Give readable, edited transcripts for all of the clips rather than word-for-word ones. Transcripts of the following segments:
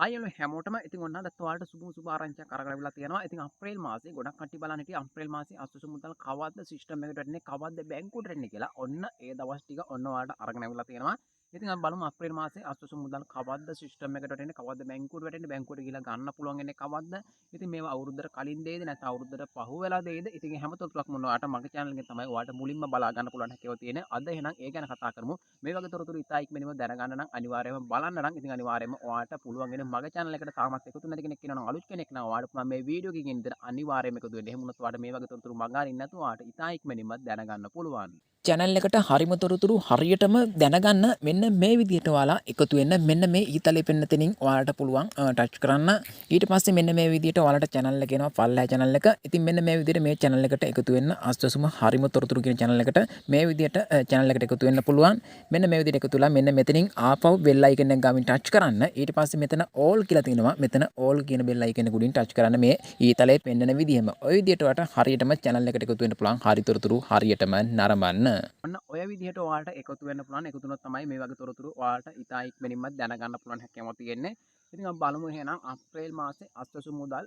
අයියලු හැමෝටම ඉතින් ඔන්න අද ඔයාලට සුබ ආරංචියක් අරගෙන අවිලා තියෙනවා. ඉතින් අප්‍රේල් මාසේ ගොඩක් කට්ටිය බලන්න හිටියේ අප්‍රේල් මාසේ අස්වැසු මුදල් කවද්ද සිස්ටම් එකට වැටෙන්නේ කවද්ද බැංකුවට එන්නේ කියලා. ඔන්න ඒ දවස් ටික ඔන්න ඔයාලට අරගෙන අවිලා තියෙනවා. ඉතින් අපි බලමු අප්‍රේල් මාසේ අස්වැසු මුදල් කවද්ද සිස්ටම් එකට වැටෙන්නේ කවද්ද බැංකුවට වැටෙන්නේ බැංකුවට ගිහලා ගන්න පුළුවන් වෙන්නේ කවද්ද. ඉතින් මේවා අවුරුද්දට කලින් දෙයිද නැත්නම් අවුරුද්දට පහු වෙලා දෙයිද. ඉතින් හැම තොරතුරක්ම ඔන්න ඔයාලට මගේ channel එකෙන් තමයි ඔයාලට මුලින්ම බලා ගන්න පුළුවන් හැකියාව තියෙන්නේ. අද එහෙනම් ඒ ගැන කතා කරමු. මේ වගේ තොරතුරු ඉතා ඉක්මනින්ම දැනගන්න නම් අනිවාර්යයෙන්ම බලන්න නම් ඉතින් අනිවාර්යයෙන්ම ඔයාලට පුළුවන් වෙන මගේ channel එකට තාමත් එකතු නැති කෙනෙක් ඉන්නවා නම් අලුත් කෙනෙක් නම් ඔයාලට මම මේ වීඩියෝ එකකින් ඉදිරියට අනිවාර්යයෙන්ම එකතු වෙන්න. එහෙම වුණොත් ඔයාලට මේ වගේ තොරතුරු මග අරින්න නැතුව ඔයාලට ඉතා ඉක්මනින්ම දැනගන්න පුළුවන්. channel එකට හරිම තොරතුරු හරියටම දැනගන්න මෙන්න මේ විදිහට ඔයාලා එකතු වෙන්න මෙන්න මේ ඊතලේ පෙන්න තැනින් ඔයාලට පුළුවන් ටච් කරන්න. ඊට පස්සේ මෙන්න මේ විදිහට ඔයාලට channel එක එනවා පල්ලෑ channel එක. ඉතින් මෙන්න මේ විදිහට මේ channel එකට එකතු වෙන්න අස්වැසුම හරිම තොරතුරු කියන channel එකට මේ විදිහට channel එකට එකතු වෙන්න පුළුවන්. මෙන්න මේ විදිහට එකතු වෙලා මෙන්න මෙතනින් ආපහු bell icon එක ගාමින් ටච් කරන්න. ඊට පස්සේ මෙතන all කියලා තියෙනවා. මෙතන all කියන bell icon එක උඩින් ටච් කරන්න මේ ඊතලේ පෙන්නන විදිහම. ওই විදිහට ඔයාලට හරියටම channel එකට එකතු වෙන්න පුළුවන්. හරි තොරතුරු හරියටම නරඹන්න. ඔන්න ඔය විදිහට ඔයාලට එකතු වෙන්න පුළුවන්. එකතු වුණොත් තමයි මේ වගේ තොරතුරු ඔයාලට ඉතා ඉක්මනින්ම දැනගන්න පුළුවන් හැකියාවක් තියෙන්නේ. ඉතින් අපි බලමු එහෙනම් අප්‍රේල් මාසේ අස්වැසු මුදල්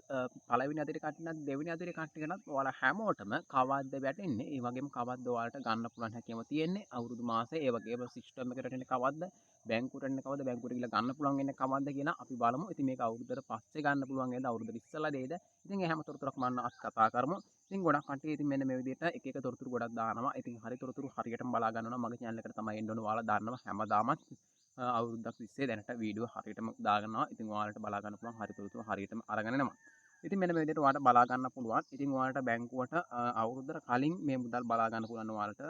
පළවෙනි අදිරේ කට්ටියනත් දෙවෙනි අදිරේ කට්ටියනත් ඔයාලා හැමෝටම කවද්ද වැටෙන්නේ? ඒ වගේම කවද්ද ඔයාලට ගන්න පුළුවන් හැකියාව තියෙන්නේ? අවුරුදු මාසේ ඒ වගේම සිස්ටම් එකට එන්නේ කවද්ද? බැංකුවට එන්නේ කවද්ද? බැංකුවට ගිහලා ගන්න පුළුවන් වෙන්නේ කවද්ද කියලා අපි බලමු. ඉතින් මේක අවුරුද්දට පස්සේ ගන්න පුළුවන් වේද? අවුරුද්දට ඉස්සෙල්ලා දෙයිද? ඉතින් ඒ හැම තොරතුරක්ම මම කතා කරමු. ඉතින් ගොඩක් කට්ටිය ඉතින් මෙන්න මේ විදිහට එක එක තොරතුරු ගොඩක් දානවා. ඉතින් හරි තොරතුරු හරියටම බලා ගන්න ඕන මගේ channel එකට තමයි එන්න ඕන. ඔයාලා දාන්නවා හැමදාමත් අවුරුද්දක් තිස්සේ දැනට වීඩියෝ හරියටම දාගන්නවා. ඉතින් ඔයාලට බලා ගන්න පුළුවන් හරි තොරතුරු හරියටම අරගෙන එනවා. ඉතින් මෙන්න මේ විදිහට ඔයාලට බලා ගන්න පුළුවන්. ඉතින් ඔයාලට බැංකුවට අවුරුද්දට කලින් මේ මුදල් බලා ගන්න පුළුවන් ඔයාලට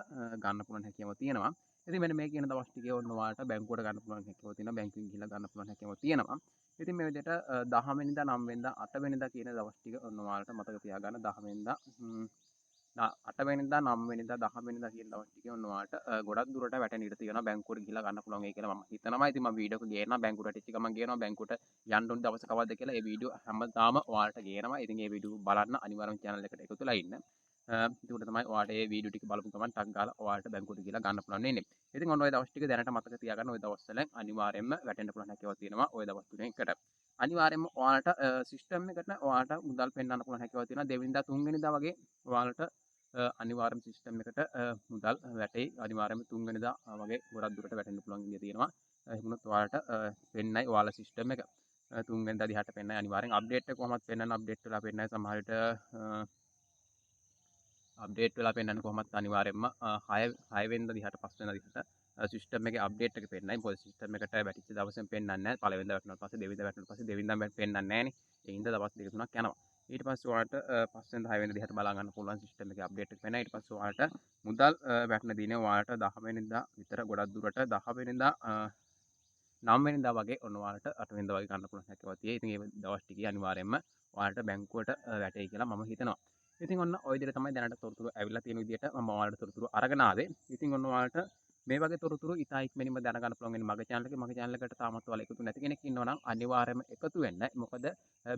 ගන්න පුළුවන් හැකියාව තියෙනවා. ඉතින් මෙන්න මේ කියන දවස් ටිකේ ඔන්න ඔයාලට බැංකුවට ගන්න පුළුවන් හැකියාව තියෙනවා. බැංකුවෙන් ගිහලා ගන්න පුළුවන් හැකියාව තියෙනවා. ඉතින් මේ විදිහට 10 වෙනිදා 9 වෙනිදා 8 වෙනිදා කියන දවස් ටික ඔන්න ඔයාලට මතක තියාගන්න 10 වෙනිදා 8 වෙනිදා 9 වෙනිදා 10 වෙනිදා කියන දවස් ටිකේ ඔන්න ඔයාලට ගොඩක් දුරට වැටෙන්න ඉඩ තියෙනවා බැංකුවට ගිහලා ගන්න පුළුවන් වෙයි කියලා මම හිතනවා. ඉතින් මම වීඩියෝ එක ගේනවා බැංකුවට ටික ගමන් ගේනවා බැංකුවට යන්න ඕන දවස කවද්ද කියලා ඒ වීඩියෝ හැමදාම ඔයාලට ගේනවා. ඉතින් ඒ වීඩියෝ බලන්න අනිවාර්යයෙන්ම channel එකට එකතු වෙලා ඉන්න. ඒකට තමයි ඔයාලට මේ වීඩියෝ ටික බලපු ගමන් ටක් ගාලා ඔයාලට බැංකුවට ගිහලා ගන්න පුළුවන් වෙන්නේ. ඉතින් ඔන්න ඔය දවස් ටික දැනට මතක තියාගන්න ඔය දවස්වල අනිවාර්යයෙන්ම වැටෙන්න පුළුවන් හැකියාවක් තියෙනවා ඔය දවස් තුනෙන් එකට. අනිවාර්යයෙන්ම ඔයාලට සිස්ටම් එකට ඔයාලට මුදල් පෙන්වන්න පුළුවන් හැකියාවක් තියෙනවා. දෙවෙනිදා තුන්වෙනිදා වගේ ඔයාලට අනිවාර්යයෙන්ම සිස්ටම් එකට මුදල් වැටෙයි. අනිවාර්යයෙන්ම තුන්වෙනිදා වගේ ගොඩක් දුරට වැටෙන්න පුළුවන් ඉඩ තියෙනවා. එහෙම වුණොත් ඔයාලට වෙන්නයි ඔයාලා සිස්ටම් එක තුන්වෙනිදා දිහාට පෙන්නයි අනිවාර්යෙන් අප්ඩේට් එක කොහොමද පෙන්වන්න අප්ඩේට් වෙලා පෙන්නයි සමහර විට අප්ඩේට් වෙලා පෙන්වන්නේ කොහොමත් අනිවාර්යයෙන්ම 6 වෙනිදා දිහාට 5 වෙනිදා දිහාට සිස්ටම් එකේ අප්ඩේට් එක පෙන්නයි. මොකද සිස්ටම් එකට වැටිච්ච දවසෙන් පෙන්වන්නේ නැහැ. පළවෙනිදා වැටුණාට පස්සේ දෙවෙනිදා වැටුණාට පස්සේ දෙවෙනිදා පෙන්වන්නේ නැහැ නේ. ඒ හින්දා දවස් දෙක තුනක් යනවා. ඊට පස්සේ ඔයාලට 5 වෙනිදා 6 වෙනිදා දිහාට බලා ගන්න පුළුවන් සිස්ටම් එකේ අප්ඩේට් එක පෙන්නයි. ඊට පස්සේ ඔයාලට මුදල් වැටෙන දිනේ ඔයාලට 10 වෙනිදා විතර ගොඩක් දුරට 10 වෙනිදා 9 වෙනිදා වගේ ඔන්න ඔයාලට 8 වෙනිදා වගේ ගන්න පුළුවන් හැකියාවක් තියෙයි. ඉතින් ඒ දවස් ටිකේ අනිවාර්යයෙන්ම ඔයාලට බැංකුවට වැටෙයි කියලා මම හිතනවා. ඉතින් ඔන්න ඔය විදිහට තමයි දැනට තොරතුරු ඇවිල්ලා තියෙන විදිහට මම ඔයාලට තොරතුරු අරගෙන ආවේ. ඉතින් ඔන්න ඔයාලට මේ වගේ තොරතුරු ඉතා ඉක්මනින්ම දැනගන්න පුළුවන් වෙන්නේ මගේ channel එකේ. මගේ channel එකට තාමත් ඔයාලා එකතු නැති කෙනෙක් ඉන්නවා නම් අනිවාර්යයෙන්ම එකතු වෙන්න. මොකද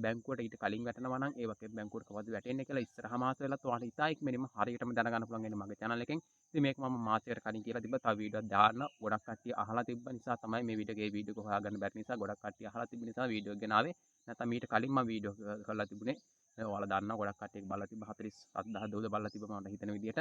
බැංකුවට ඊට කලින් වැටෙනවා නම් ඒ වගේ බැංකුවට කවද්ද වැටෙන්නේ කියලා ඉස්සරහ මාස වෙලත් ඔයාලට ඉතා ඉක්මනින්ම හරියටම දැනගන්න පුළුවන් වෙන්නේ මගේ channel එකෙන්. ඉතින් මේක මම මාසයකට කලින් කියලා තිබ්බා. තව වීඩියෝවක් දාන්න ගොඩක් කට්ටිය අහලා තිබ්බ නිසා තමයි මේ වීඩියෝ එක හොයාගන්න බැරි නිසා ගොඩක් කට්ටිය අහලා තිබ්බ නිසා වීඩියෝ එක ගෙනාවේ. නැත්නම් ඊට කලින් මම වීඩියෝ කරලා තිබුණේ. ඔයාලා දන්නවා ගොඩක් කට්ටිය බලලා තිබ්බ 47000 බලලා තිබ්බ මම හිතන විදිහට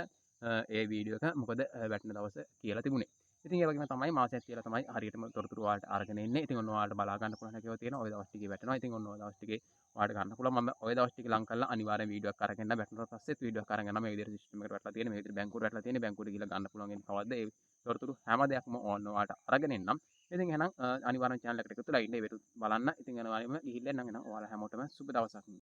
ඒ වීඩියෝ එක මොකද වැටෙන දවස කියලා තිබුණේ. ඉතින් ඒ වගේම තමයි මාසයක් කියලා තමයි හරියටම තොරතුරු ඔයාලට අරගෙන එන්නේ. ඉතින් ඔන්න ඔයාලට බලා ගන්න පුළුවන් හැකියාව තියෙනවා. ওই දවස් ටිකේ වැටෙනවා. ඉතින් ඔන්න ඔය දවස් ටිකේ ඔයාලට ගන්න පුළුවන්. මම ওই දවස් ටික ලං කරලා අනිවාර්යෙන් වීඩියෝ එකක් අරගෙන වැටුණාට පස්සෙත් වීඩියෝ එකක් අරගෙන මේ විදිහට සිස්ටම් එකට වැටලා තියෙන මේ විදිහට බැංකුවට වැටලා තියෙන බැංකුවට ගිහලා ගන්න පුළුවන් වෙන කවද්ද ඒ තොරතුරු හැම දෙයක්ම ඕන්න ඔයාලට අරගෙන එන්නම්. ඉතින් එහෙනම් අනිවාර්යෙන් channel එකට එකතු වෙලා ඉන්න ඒ වීඩියෝ බලන්න. ඉතින් අනිවාර්යෙන්ම ගිහිල්ලා එන්නම් එහෙනම් ඔයාලා හැමෝටම සුබ දවසක්.